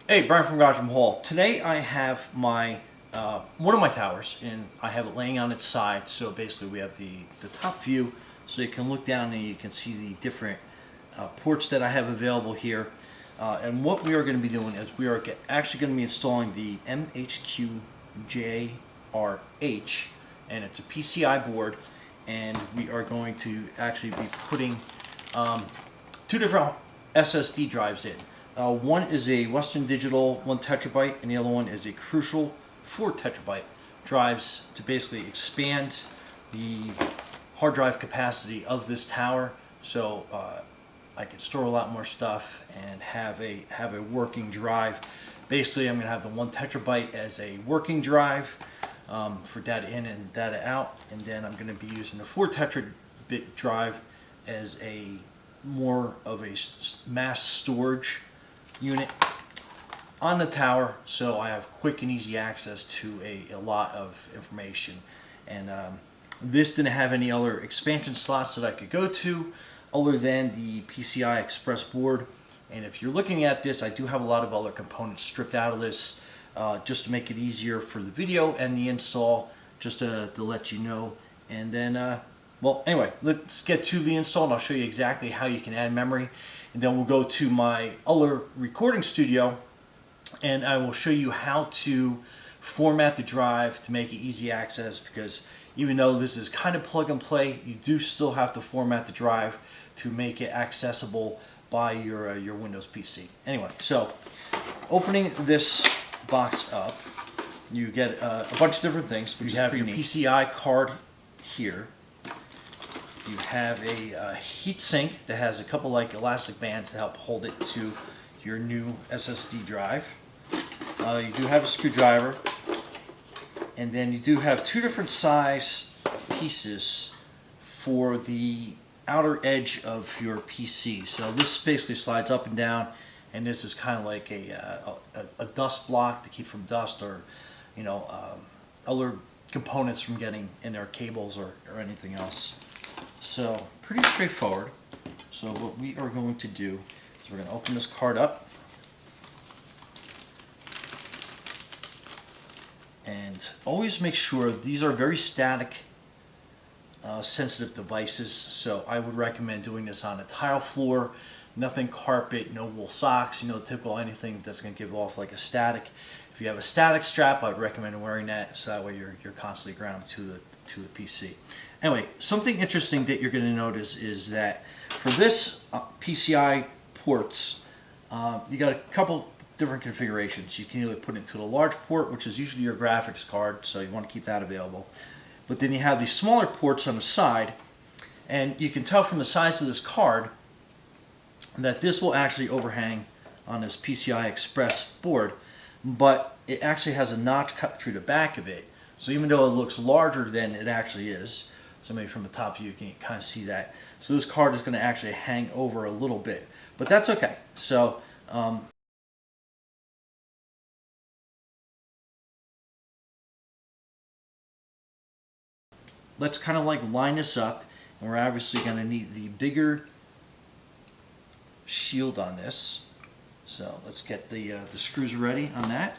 Hey, Brian from Garage Hall. Today I have my one of my towers, and I have it laying on its side. So basically, we have the top view, so you can look down and you can see the different ports that I have available here. And what we are going to be doing is we are actually going to be installing the MHQJRH, and it's a PCI board, and we are going to actually be putting two different SSD drives in. One is a Western Digital 1 terabyte, and the other one is a Crucial 4 terabyte drives to basically expand the hard drive capacity of this tower, so I can store a lot more stuff and have a working drive. Basically, I'm going to have the 1 terabyte as a working drive for data in and data out, and then I'm going to be using the 4 terabit drive as a more of a mass storage unit on the tower, so I have quick and easy access to a lot of information. And this didn't have any other expansion slots that I could go to other than the PCI Express board. And if you're looking at this, I do have a lot of other components stripped out of this just to make it easier for the video and the install, just to let you know. And then well, anyway, let's get to the install, and I'll show you exactly how you can add memory. And then we'll go to my other recording studio, and I will show you how to format the drive to make it easy access, because even though this is kind of plug and play, you do still have to format the drive to make it accessible by your Windows PC. Anyway, so opening this box up, you get a bunch of different things. You have your PCI card here. You have a heat sink that has a couple like elastic bands to help hold it to your new SSD drive. You do have a screwdriver, and then you do have two different size pieces for the outer edge of your PC. So this basically slides up and down, and this is kind of like a dust block to keep from dust or other components from getting in their cables or anything else. So pretty straightforward. So what we are going to do is we're going to open this card up, and always make sure these are very static sensitive devices, so I would recommend doing this on a tile floor, nothing carpet, no wool socks, typical anything that's going to give off like a static. If you have a static strap, I'd recommend wearing that, so that way you're constantly grounded to the PC. Anyway, something interesting that you're going to notice is that for this PCI ports, you got a couple different configurations. You can either put it into the large port, which is usually your graphics card, so you want to keep that available. But then you have these smaller ports on the side, and you can tell from the size of this card that this will actually overhang on this PCI Express board, but it actually has a notch cut through the back of it. So even though it looks larger than it actually is, so maybe from the top view you can kind of see that. So this card is going to actually hang over a little bit, but that's okay. So let's kind of like line this up, and we're obviously going to need the bigger shield on this. So let's get the screws ready on that.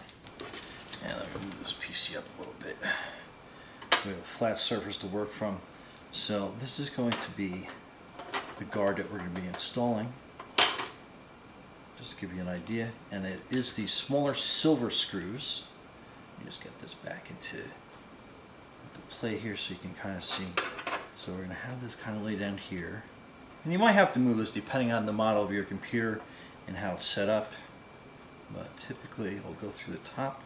And let me move this PC up a little bit. We have a flat surface to work from. So this is going to be the guard that we're going to be installing. Just to give you an idea. And it is these smaller silver screws. Let me just get this back into play here so you can kind of see. So we're going to have this kind of lay down here. And you might have to move this depending on the model of your computer and how it's set up. But typically it'll go through the top.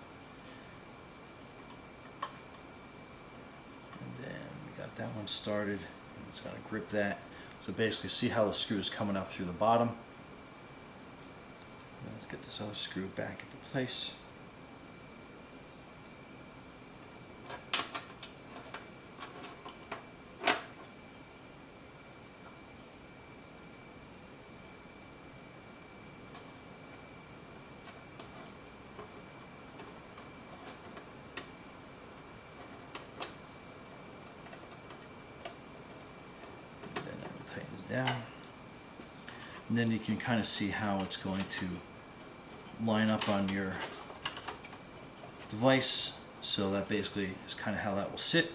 And then we got that one started. And it's going to grip that. So basically see how the screw is coming out through the bottom. Let's get this other screw back into place. Down, and then you can kind of see how it's going to line up on your device. So that basically is kind of how that will sit.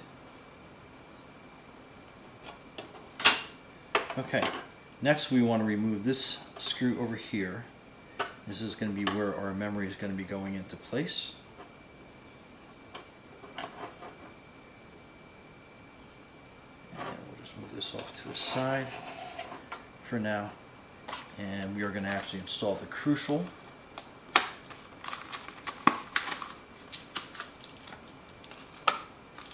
Okay, next we want to remove this screw over here. This is going to be where our memory is going to be going into place. And we'll just move this off to the side for now. And we are going to actually install the crucial.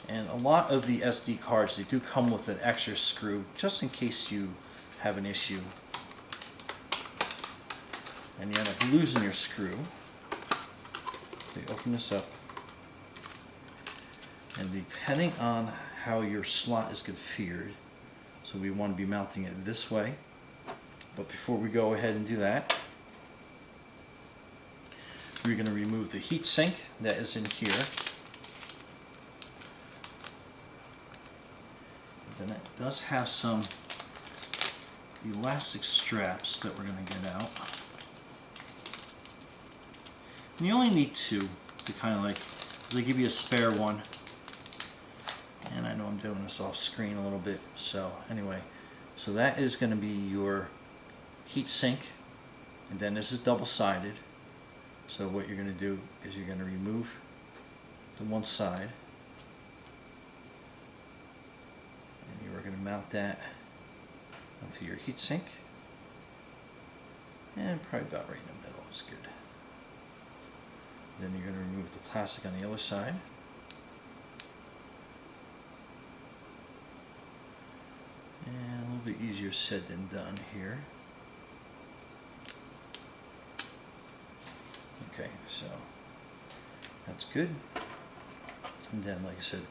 And a lot of the SD cards, they do come with an extra screw just in case you have an issue and you end up losing your screw. So you open this up, and depending on how your slot is configured, so we want to be mounting it this way. But before we go ahead and do that, we're going to remove the heat sink that is in here. And it does have some elastic straps that we're going to get out. And you only need two to kind of like, they give you a spare one. And I know I'm doing this off screen a little bit, so anyway. So that is going to be your heat sink, and then this is double-sided. So what you're going to do is you're going to remove the one side. We're going to mount that onto your heatsink, and probably about right in the middle is good. Then you're going to remove the plastic on the other side. And a little bit easier said than done here. Okay, so that's good. And then, like I said,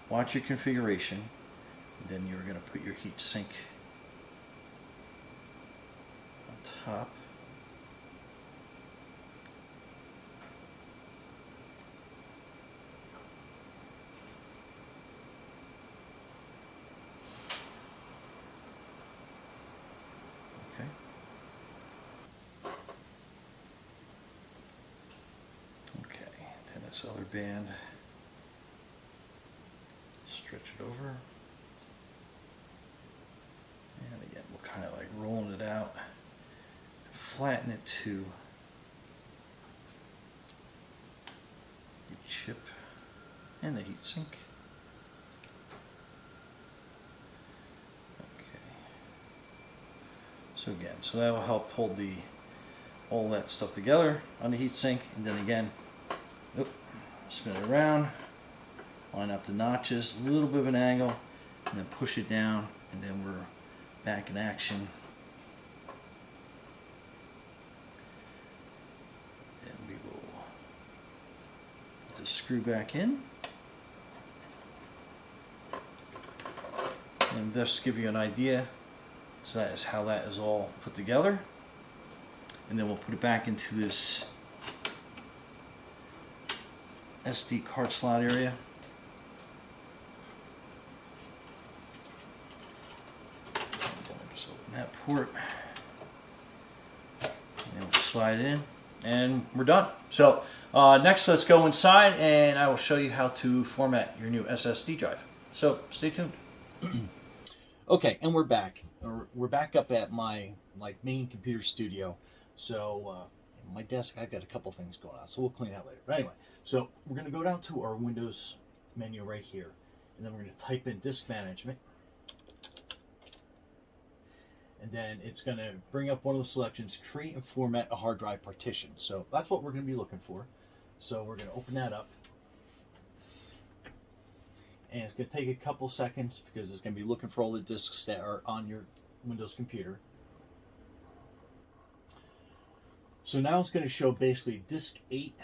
watch your configuration. Then you're going to put your heat sink on top. Okay. Okay, then this other band, stretch it over. And again, we're kind of like rolling it out, flatten it to the chip and the heat sink. Okay. So again, so that will help hold all that stuff together on the heat sink, and then again, spin it around, line up the notches, a little bit of an angle, and then push it down, and then we're back in action. And we will just screw back in. And just give you an idea. So that is how that is all put together. And then we'll put it back into this SD card slot area. That port, and we'll slide it in, and we're done. So next, let's go inside, and I will show you how to format your new SSD drive. So stay tuned. Okay, and we're back. We're back up at my main computer studio. So my desk, I've got a couple things going on, so we'll clean that later. But anyway, so we're going to go down to our Windows menu right here, and then we're going to type in Disk Management. And then it's going to bring up one of the selections, create and format a hard drive partition. So that's what we're going to be looking for. So we're going to open that up. And it's going to take a couple seconds because it's going to be looking for all the disks that are on your Windows computer. So now it's going to show basically disk 8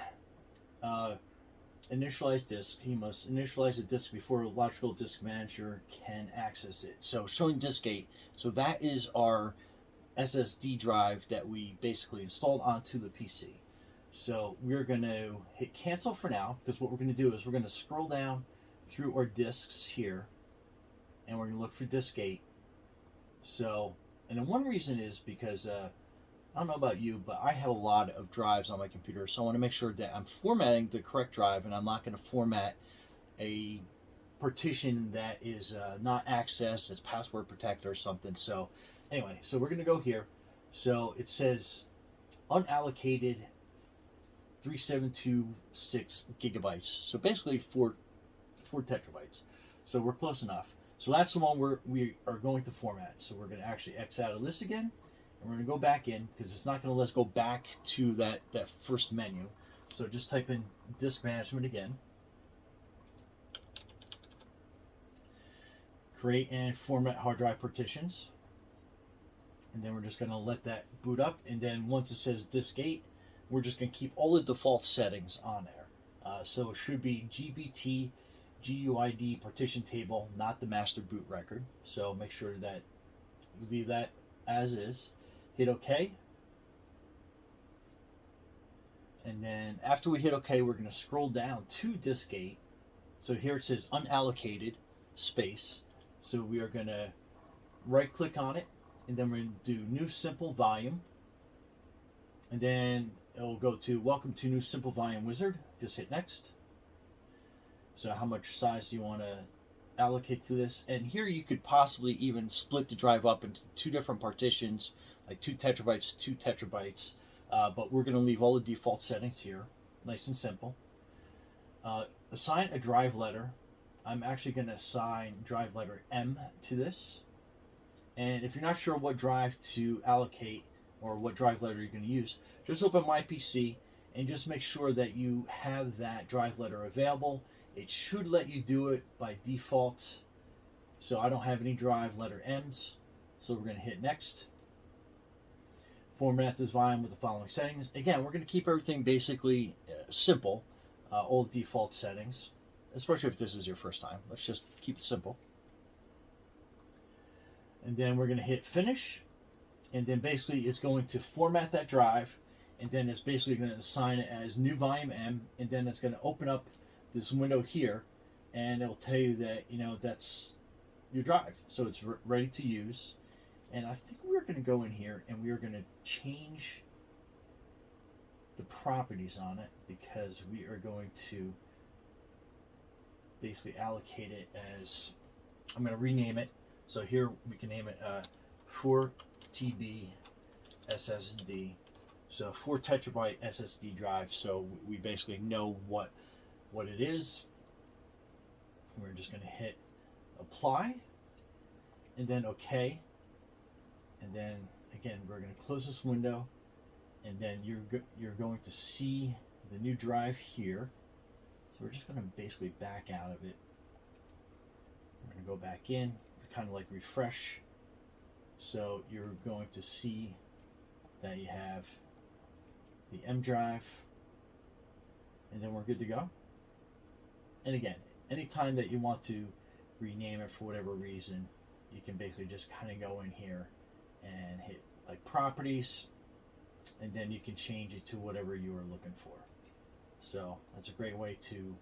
initialize disk. You must initialize a disk before Logical Disk Manager can access it. So showing disk 8. So that is our SSD drive that we basically installed onto the PC. So we're going to hit cancel for now, because what we're going to do is we're going to scroll down through our disks here, and we're going to look for disk 8. So, and then one reason is because I don't know about you, but I have a lot of drives on my computer, so I want to make sure that I'm formatting the correct drive, and I'm not going to format a partition that is not accessed, that's password protected or something. So anyway, so we're going to go here. So it says unallocated 3726 gigabytes. So basically four terabytes. So we're close enough. So that's the one we are going to format. So we're going to actually X out of this again, and we're going to go back in because it's not going to let us go back to that first menu. So just type in disk management again. Create and format hard drive partitions. And then we're just going to let that boot up. And then once it says disk 8, we're just going to keep all the default settings on there. So it should be GBT GUID partition table, not the master boot record. So make sure that you leave that as is. Hit OK. And then after we hit OK, we're going to scroll down to disk 8. So here it says unallocated space. So we are going to right click on it, and then we're going to do new simple volume. And then it'll go to welcome to new simple volume wizard. Just hit next. So how much size do you want to allocate to this? And here you could possibly even split the drive up into two different partitions, like 2 terabytes, 2 terabytes. But we're going to leave all the default settings here, nice and simple. Assign a drive letter. I'm actually going to assign drive letter M to this. And if you're not sure what drive to allocate or what drive letter you're going to use, just open My PC and just make sure that you have that drive letter available. It should let you do it by default. So I don't have any drive letter M's. So we're going to hit next. Format this volume with the following settings. Again, we're going to keep everything basically simple, all default settings, especially if this is your first time. Let's just keep it simple. And then we're going to hit finish. And then basically it's going to format that drive. And then it's basically going to assign it as new volume M. And then it's going to open up this window here. And it'll tell you that, that's your drive. So it's ready to use. And I think we're going to go in here and we're going to change the properties on it, because we are going to basically allocate it as, I'm going to rename it. So here we can name it 4TB SSD. So 4 terabyte SSD drive. So we basically know what it is. And we're just going to hit apply and then OK. And then again, we're going to close this window, and then you're going to see the new drive here. So we're just going to basically back out of it. We're going to go back in to kind of like refresh. So you're going to see that you have the M drive, and then we're good to go. And again, anytime that you want to rename it for whatever reason, you can basically just kind of go in here and hit like properties, and then you can change it to whatever you are looking for. So that's a great way to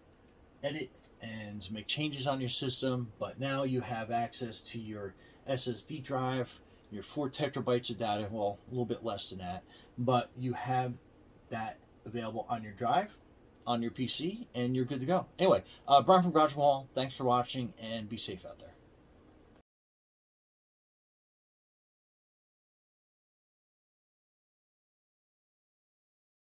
edit and make changes on your system. But now you have access to your SSD drive, your 4 terabytes of data, well, a little bit less than that, but you have that available on your drive, on your PC, and you're good to go. Anyway, Brian from Garage Mall, thanks for watching, and be safe out there.